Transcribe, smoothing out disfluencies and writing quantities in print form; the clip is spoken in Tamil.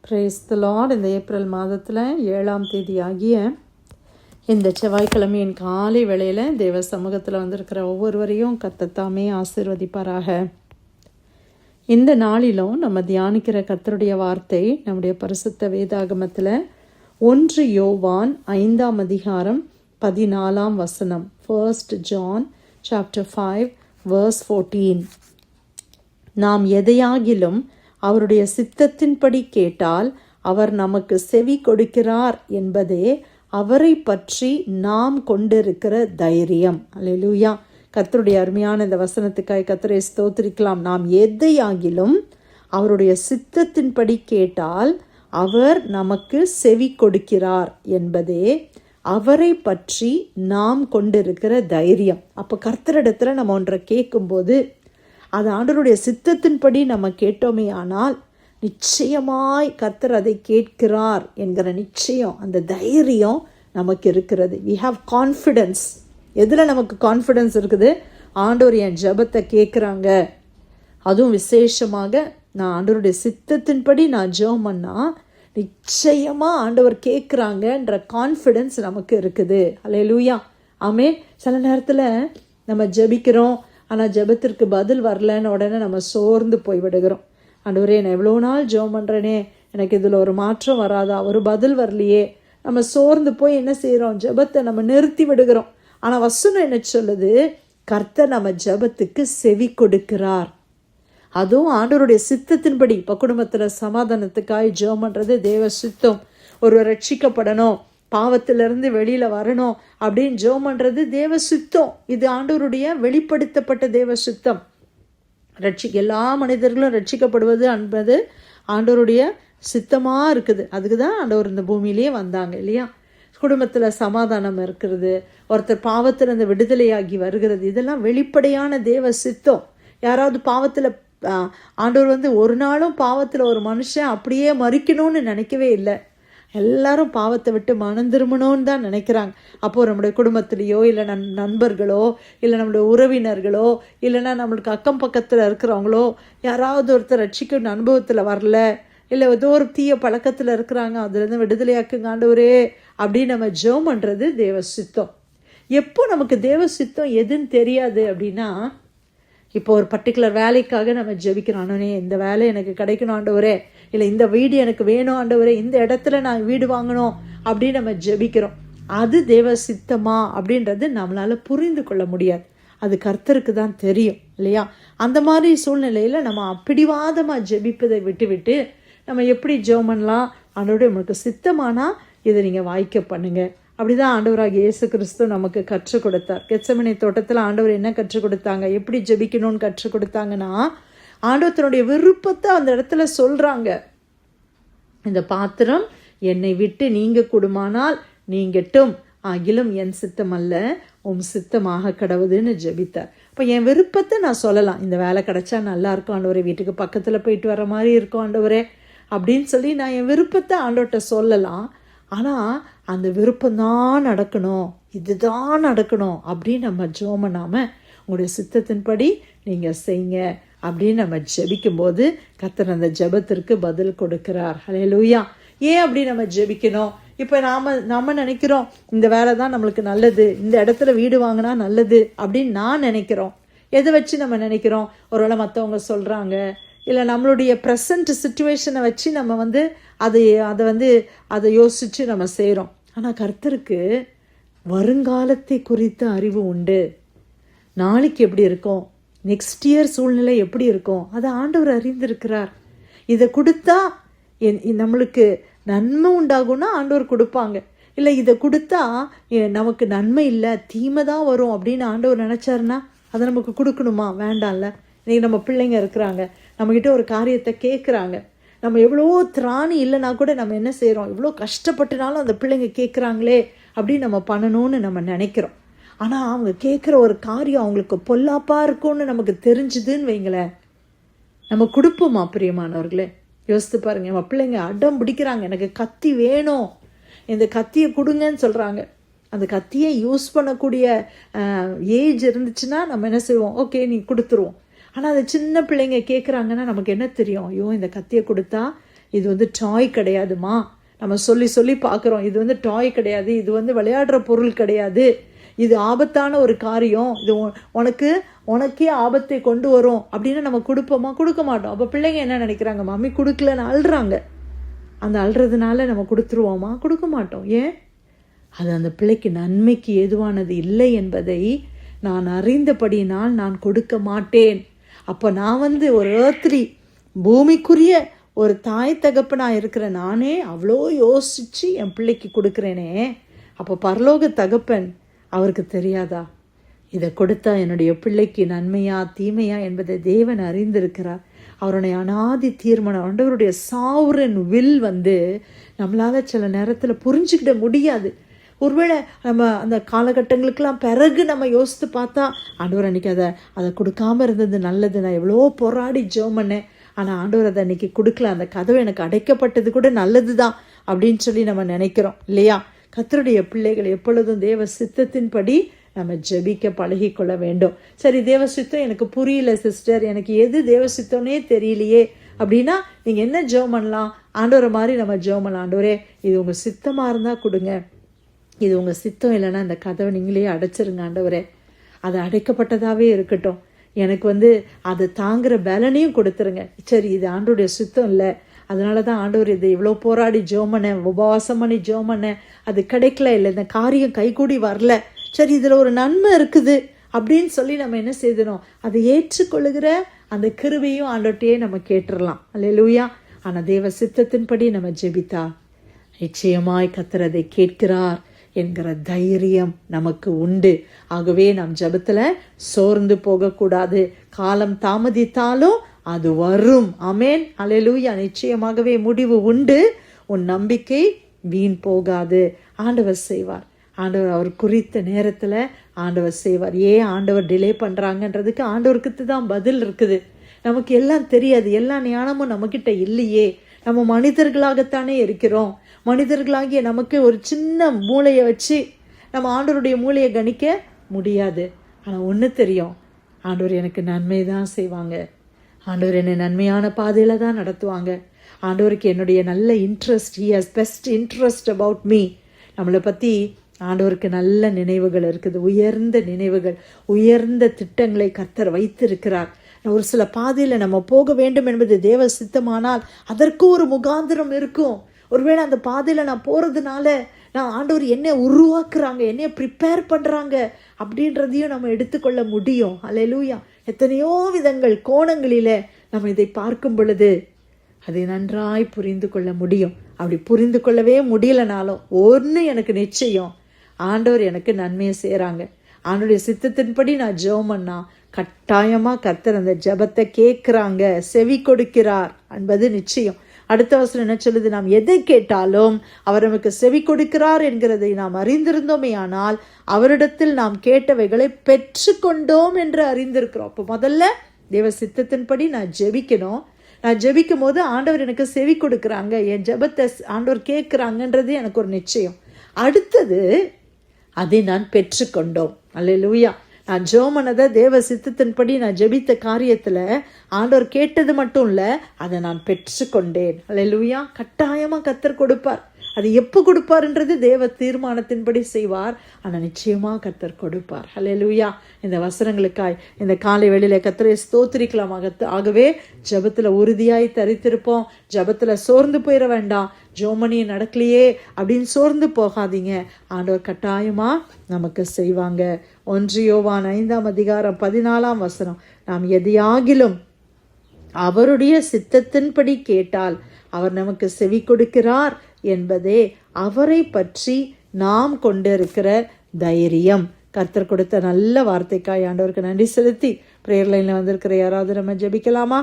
Praise the Lord. இந்த ஏப்ரல் மாதத்தில் 7ஆம் தேதி ஆகிய இந்த செவ்வாய்க்கிழமையின் காலை வேளையில் தேவ சமூகத்தில் வந்திருக்கிற ஒவ்வொருவரையும் கர்த்தர் ஆசீர்வதிப்பாராக. இந்த நாளிலும் நம்ம தியானிக்கிற கர்த்தருடைய வார்த்தை நம்முடைய பரிசுத்த வேதாகமத்தில் 1 யோவான் 5ஆம் அதிகாரம் 14ஆம் வசனம். 1 John chapter 5 verse 14. நாம் எதையாகிலும் அவருடைய சித்தத்தின்படி கேட்டால் அவர் நமக்கு செவி கொடுக்கிறார் என்பதே அவரை பற்றி நாம் கொண்டிருக்கிற தைரியம். அல்லேலூயா. கர்த்தருடைய அருமையான இந்த வசனத்துக்காய் கர்த்தரை ஸ்தோத்திரிக்கலாம். நாம் எதையாகிலும் அவருடைய சித்தத்தின்படி கேட்டால் அவர் நமக்கு செவி கொடுக்கிறார் என்பதே அவரை பற்றி நாம் கொண்டிருக்கிற தைரியம். அப்போ கர்த்தரிடத்துல நம்ம ஒன்றை கேட்கும்போது அது ஆண்டவருடைய சித்தத்தின்படி நம்ம கேட்டோமே ஆனால் நிச்சயமாய் கர்த்தர் அதை கேட்கிறார் என்கிற நிச்சயம், அந்த தைரியம் நமக்கு இருக்கிறது. we have confidence. எதில் நமக்கு கான்ஃபிடென்ஸ் இருக்குது? ஆண்டவர் என் ஜெபத்தை கேட்குறாங்க, அதுவும் விசேஷமாக நான் ஆண்டவருடைய சித்தத்தின்படி நான் ஜெபம் பண்ணால் நிச்சயமாக ஆண்டவர் கேட்குறாங்கன்ற கான்ஃபிடென்ஸ் நமக்கு இருக்குது. அல்லேலூயா, ஆமென். சில நேரத்தில் நம்ம ஜெபிக்கிறோம், ஆனால் ஜெபத்திற்கு பதில் வரலன்னு உடனே நம்ம சோர்ந்து போய் விடுகிறோம். ஆண்டவரே, நான் எவ்வளோ நாள் ஜெபம் பண்ணுறேனே, எனக்கு இதில் ஒரு மாற்றம் வராதா, ஒரு பதில் வரலையே. நம்ம சோர்ந்து போய் என்ன செய்கிறோம்? ஜெபத்தை நம்ம நிறுத்தி விடுகிறோம். ஆனால் வசனம் என்ன சொல்லுது? கர்த்தர் நம்ம ஜெபத்துக்கு செவி கொடுக்கிறார். அதுவும் ஆண்டவருடைய சித்தத்தின்படி. இப்போ குடும்பத்தில் சமாதானத்துக்காய் ஜெபம் பண்ணுறது தேவ சித்தம். ஒருவர் ரட்சிக்கப்படணும், பாவத்திலிருந்து வெளியில் வரணும் அப்படின்னு ஜெபம் பண்ணுறது தேவ சித்தம். இது ஆண்டவருடைய வெளிப்படுத்தப்பட்ட தேவ சித்தம். எல்லா மனிதர்களும் ரட்சிக்கப்படுவது என்பது ஆண்டவருடைய சித்தமாக இருக்குது. அதுக்கு தான் ஆண்டவர் இந்த பூமியிலேயே வந்தாங்க இல்லையா? குடும்பத்தில் சமாதானம் இருக்கிறது, ஒருத்தர் பாவத்திலிருந்து விடுதலையாகி வருகிறது, இதெல்லாம் வெளிப்படையான தேவ சித்தம். யாராவது பாவத்தில் ஆண்டவர் ஒரு நாளும் பாவத்தில் ஒரு மனுஷன் அப்படியே மறிக்கணும்னு நினைக்கவே இல்லை. எல்லாரும் பாவத்தை விட்டு மனம் திரும்பணும்னு தான் நினைக்கிறாங்க. அப்போது நம்முடைய குடும்பத்திலேயோ இல்லை நண்பர்களோ இல்லை நம்மளுடைய உறவினர்களோ இல்லைன்னா நம்மளுக்கு அக்கம் பக்கத்தில் இருக்கிறவங்களோ யாராவது ஒருத்தர் ரட்சிக்க அனுபவத்தில் வரல, இல்லை ஏதோ ஒரு தீய பழக்கத்தில் இருக்கிறாங்க, அதுலேருந்து விடுதலையாக்குங்க ஆண்டவரே அப்படின்னு நம்ம ஜெபம் பண்ணுறது தேவ சித்தம். எப்போ நமக்கு தேவ சித்தம் எதுன்னு தெரியாது அப்படின்னா, இப்போ ஒரு பர்டிகுலர் வேலைக்காக நம்ம ஜெபிக்கிறோம். ஆண்டவரே, இந்த வேலை எனக்கு கிடைக்கணும் ஆண்டவரே, இல்லை இந்த வீடு எனக்கு வேணும் ஆண்டவரே, இந்த இடத்துல நான் வீடு வாங்கணும் அப்படின்னு நம்ம ஜெபிக்கிறோம். அது தேவ சித்தமா அப்படின்றது நம்மளால் புரிந்து கொள்ள முடியாது. அது கர்த்தருக்கு தான் தெரியும் இல்லையா? அந்த மாதிரி சூழ்நிலையில் நம்ம பிடிவாதமாக ஜெபிப்பதை விட்டு நம்ம எப்படி ஜெபம் பண்ணலாம்? ஆண்டவரே, உங்களுக்கு சித்தமானா இதை நீங்கள் வாய்க்க பண்ணுங்க. அப்படிதான் ஆண்டவராக இயேசு கிறிஸ்து நமக்கு கற்றுக் கொடுத்தார். கெத்செமனே தோட்டத்தில் ஆண்டவர் என்ன கற்றுக் கொடுத்தாங்க, எப்படி ஜெபிக்கணும்னு கற்றுக் கொடுத்தாங்கன்னா, ஆண்டவர் தன்னுடைய விருப்பத்தை அந்த இடத்துல சொல்றாங்க. இந்த பாத்திரம் என்னை விட்டு நீங்க கூடுமானால் நீங்கட்டும், ஆகிலும் என் சித்தம் அல்ல உம் சித்தமாக கடவுதுன்னு ஜெபித்தார். இப்போ என் விருப்பத்தை நான் சொல்லலாம். இந்த வேலை கிடைச்சா நல்லா இருக்கும் ஆண்டவரே, வீட்டுக்கு பக்கத்தில் போயிட்டு வர மாதிரி இருக்கும் ஆண்டவரே அப்படின்னு சொல்லி நான் என் விருப்பத்தை ஆண்டவர்கிட்ட சொல்லலாம். ஆனால் அந்த விருப்பம்தான் நடக்கணும், இதுதான் நடக்கணும் அப்படின்னு நம்ம ஜெபம் பண்ணாமல் உங்களுடைய சித்தத்தின்படி நீங்கள் செய்யுங்க அப்படின்னு நம்ம ஜெபிக்கும்போது கர்த்தர் அந்த ஜெபத்திற்கு பதில் கொடுக்கிறார். ஹல்லேலூயா. ஏன் அப்படி நம்ம ஜெபிக்கணும்? இப்போ நம்ம நினைக்கிறோம் இந்த வேலை தான் நம்மளுக்கு நல்லது, இந்த இடத்துல வீடு வாங்கினா நல்லது அப்படின்னு நான் நினைக்கிறோம். எதை வச்சு நம்ம நினைக்கிறோம்? ஒருவேளை மற்றவங்க சொல்கிறாங்க, இல்லை நம்மளுடைய ப்ரெசண்ட் சிச்சுவேஷனை வச்சு நம்ம அதை யோசித்து நம்ம செய்கிறோம். ஆனால் கர்த்தருக்கு வருங்காலத்தை குறித்த அறிவு உண்டு. நாளைக்கு எப்படி இருக்கும், நெக்ஸ்ட் இயர் சூழ்நிலை எப்படி இருக்கும், அதை ஆண்டவர் அறிந்திருக்கிறார். இதை கொடுத்தா நம்மளுக்கு நன்மை உண்டாகும்னா ஆண்டவர் கொடுப்பாங்க. இல்லை இதை கொடுத்தா நமக்கு நன்மை இல்லை தீமை தான் வரும் அப்படின்னு ஆண்டவர் நினச்சாருன்னா அதை நமக்கு கொடுக்கணுமா? வேண்டாம்ல. இன்றைக்கி நம்ம பிள்ளைங்க இருக்கிறாங்க, நம்மக்கிட்ட ஒரு காரியத்தை கேட்குறாங்க, நம்ம எவ்வளோ திராணி இல்லைனா கூட நம்ம என்ன செய்கிறோம், எவ்வளோ கஷ்டப்பட்டுனாலும் அந்த பிள்ளைங்க கேட்குறாங்களே அப்படின்னு நம்ம பண்ணணும்னு நம்ம நினைக்கிறோம். ஆனால் அவங்க கேட்குற ஒரு காரியம் அவங்களுக்கு பொல்லாப்பாக இருக்கும்னு நமக்கு தெரிஞ்சுதுன்னு வைங்களேன், நம்ம கொடுப்போமா? பிரியமானவர்களே, யோசித்து பாருங்கள். நம்ம பிள்ளைங்க அடம் பிடிக்கிறாங்க, எனக்கு கத்தி வேணும், இந்த கத்தியை கொடுங்கன்னு சொல்கிறாங்க. அந்த கத்தியை யூஸ் பண்ணக்கூடிய ஏஜ் இருந்துச்சுன்னா நம்ம என்ன செய்வோம்? ஓகே, நீ கொடுத்துருவோம். ஆனால் அது சின்ன பிள்ளைங்க கேட்குறாங்கன்னா நமக்கு என்ன தெரியும்? ஐயோ, இந்த கத்தியை கொடுத்தா இது டாய் கிடையாதுமா. நம்ம சொல்லி சொல்லி பார்க்குறோம், இது டாய் கிடையாது, இது விளையாடுற பொருள் கிடையாது, இது ஆபத்தான ஒரு காரியம், இது உனக்கே ஆபத்தை கொண்டு வரும் அப்படின்னு நம்ம கொடுப்போமா? கொடுக்க மாட்டோம். அப்போ பிள்ளைங்க என்ன நினைக்கிறாங்க? மம்மி கொடுக்கலன்னு அழுறாங்க. அந்த அழுறதுனால நம்ம கொடுத்துருவோமா? கொடுக்க மாட்டோம். ஏன்? அது அந்த பிள்ளைக்கு நன்மைக்கு ஏதுவானது இல்லை என்பதை நான் அறிந்தபடியினால் நான் கொடுக்க மாட்டேன். அப்போ நான் ஒரு ஏர்த்லி பூமிக்குரிய ஒரு தாய் தகப்பனாக இருக்கிற நானே அவ்வளோ யோசித்து என் பிள்ளைக்கு கொடுக்குறேனே, அப்போ பரலோக தகப்பன் அவருக்கு தெரியாதா? இதை கொடுத்தா என்னுடைய பிள்ளைக்கு நன்மையா தீமையா என்பதை தேவன் அறிந்திருக்கிறார். அவருடைய அனாதி தீர்மானம், ஆண்டவருடைய சாவரன் வில் நம்மளால் சில நேரத்தில் புரிஞ்சுக்கிட முடியாது. ஒருவேளை நம்ம அந்த காலகட்டங்களுக்கெல்லாம் பிறகு நம்ம யோசித்து பார்த்தா, ஆண்டவர் அன்றைக்கி அதை கொடுக்காமல் இருந்தது நல்லது, நான் எவ்வளோ போராடி ஜெபம் பண்ணேன், ஆனால் ஆண்டவர் அதை அன்றைக்கி கொடுக்கல, அந்த கதவை எனக்கு அடைக்கப்பட்டது கூட நல்லது தான் அப்படின்னு சொல்லி நம்ம நினைக்கிறோம் இல்லையா? கர்த்தருடைய பிள்ளைகள் எப்பொழுதும் தேவ சித்தத்தின்படி நம்ம ஜெபிக்க பழகி கொள்ள வேண்டும். சரி, தேவ சித்தம் எனக்கு புரியல சிஸ்டர், எனக்கு எது தேவ சித்தம்னே தெரியலையே அப்படின்னா நீங்கள் என்ன ஜெபம் பண்ணலாம்? ஆண்டவரை மாதிரி நம்ம ஜெபம் பண்ணலாம். ஆண்டவரே, இது உங்கள் சித்தமாக இருந்தால் கொடுங்க, இது உங்கள் சித்தம் இல்லைன்னா இந்த கதவை நீங்களே அடைச்சிருங்க ஆண்டவரே, அது அடைக்கப்பட்டதாகவே இருக்கட்டும், எனக்கு அதை தாங்குகிற பலனையும் கொடுத்துருங்க. சரி, இது ஆண்டவருடைய சித்தம் இல்லை, அதனால தான் ஆண்டவர் இதை இவ்வளோ போராடி ஜெபம் பண்ணேன், உபவாசம் பண்ணி ஜெபம் பண்ணேன், அது கிடைக்கல, இல்லை இந்த காரியம் கைகூடி வரல, சரி இதில் ஒரு நன்மை இருக்குது அப்படின்னு சொல்லி நம்ம என்ன செய்யணும்? அதை ஏற்றுக்கொள்ளுகிற அந்த கிருபையும் ஆண்டவர்கிட்டயே நம்ம கேட்டுடலாம். அல்லேலூயா. ஆனால் தேவ சித்தத்தின்படி நம்ம ஜெபித்தா நிச்சயமாய் கர்த்தர் அதை கேட்கிறார் என்கிற தைரியம் நமக்கு உண்டு. ஆகவே நாம் ஜெபத்தில் சோர்ந்து போகக்கூடாது. காலம் தாமதித்தாலும் அது வரும். ஆமேன். அல்லேலூயா. நிச்சயமாகவே முடிவு உண்டு. உன் நம்பிக்கை வீண் போகாது. ஆண்டவர் செய்வார். ஆண்டவர் அவர் குறித்த நேரத்தில் ஆண்டவர் செய்வார். ஏன் ஆண்டவர் டிலே பண்ணுறாங்கன்றதுக்கு ஆண்டவருக்கு தான் பதில் இருக்குது. நமக்கு எல்லாம் தெரியாது, எல்லா ஞானமும் நம்மக்கிட்ட இல்லையே. நம்ம மனிதர்களாகத்தானே இருக்கிறோம். மனிதர்களாகிய நமக்கு ஒரு சின்ன மூளையை வச்சு நம்ம ஆண்டவருடைய மூளையை கணிக்க முடியாது. ஆனால் ஒன்று தெரியும், ஆண்டவர் எனக்கு நன்மை தான் செய்வாங்க, ஆண்டவர் என்னை நன்மையான பாதையில் தான் நடத்துவாங்க, ஆண்டவருக்கு என்னுடைய நல்ல interest, he has best interest about me. நம்மளை பற்றி ஆண்டவருக்கு நல்ல நினைவுகள் இருக்குது, உயர்ந்த நினைவுகள், உயர்ந்த திட்டங்களை கர்த்தர் வைத்திருக்கிறார். ஒரு சில பாதையில் நம்ம போக வேண்டும் என்பது தேவ சித்தமானால் அதற்கு ஒரு முகாந்திரம் இருக்கும். ஒருவேளை அந்த பாதையில் நான் போகிறதுனால நான் ஆண்டவர் என்னை உருவாக்குறாங்க, என்னை ப்ரிப்பேர் பண்ணுறாங்க அப்படின்றதையும் நம்ம எடுத்துக்கொள்ள முடியும். அல்லேலூயா. எத்தனையோ விதங்கள் கோணங்களில் நம்ம இதை பார்க்கும் பொழுது அதை நன்றாய் புரிந்து கொள்ள முடியும். அப்படி புரிந்து கொள்ளவே முடியலனாலும் ஒன்று எனக்கு நிச்சயம், ஆண்டவர் எனக்கு நன்மையை செய்கிறாங்க, ஆண்டவருடைய சித்தத்தின்படி நான் ஜெபம் பண்ணா கட்டாயமாக கர்த்தர் அந்த ஜெபத்தை கேட்குறாங்க, செவி கொடுக்கிறார் என்பது நிச்சயம். அடுத்த வசனம் என்ன சொல்லுது? நாம் எதை கேட்டாலும் அவர் நமக்கு செவி கொடுக்கிறார் என்கிறதை நாம் அறிந்திருந்தோமே, ஆனால் அவரிடத்தில் நாம் கேட்டவைகளை பெற்றுக்கொண்டோம் என்று அறிந்திருக்கிறோம். அப்போ முதல்ல தேவ சித்தத்தின்படி நான் ஜெபிக்கணும். நான் ஜெபிக்கும் போது ஆண்டவர் எனக்கு செவி கொடுக்குறாங்க, என் ஜெபத்தை ஆண்டவர் கேட்குறாங்கன்றது எனக்கு ஒரு நிச்சயம். அடுத்தது அதை நான் பெற்றுக்கொண்டோம். அல்லேலூயா. நான் ஜெபமனதை தேவ சித்தத்தின்படி நான் ஜெபித்த காரியத்தில் ஆண்டவர் கேட்டது மட்டும் இல்லை, அதை நான் பெற்றுக்கொண்டேன். அல்லேலூயா. கட்டாயமாக கர்த்தர் கொடுப்பார். அது எப்போ கொடுப்பார்ன்றது தேவ தீர்மானத்தின்படி செய்வார், ஆனால் நிச்சயமாக கர்த்தர் கொடுப்பார். அல்லேலூயா. இந்த வசனங்களுக்காய் இந்த காலை வேளையில கர்த்தரை ஸ்தோத்திரிக்கலாம். ஆகவே ஜெபத்தில் உறுதியாய் தரித்திருப்போம். ஜெபத்தில் சோர்ந்து போயிட வேண்டாம். ஜோமணி நடக்கலையே அப்படின்னு சோர்ந்து போகாதீங்க. ஆண்டவர் கட்டாயமாக நமக்கு செய்வாங்க. 1 யோவான் 5:14 நாம் எதையாகிலும் அவருடைய சித்தத்தின்படி கேட்டால் அவர் நமக்கு செவி கொடுக்கிறார் என்பதே அவரை பற்றி நாம் கொண்டிருக்கிற தைரியம். கர்த்தர் கொடுத்த நல்ல வார்த்தைக்காய் ஆண்டவருக்கு நன்றி செலுத்தி பிரேயர் லைனில் வந்திருக்கிற யாராவது நம்ம ஜெபிக்கலாமா?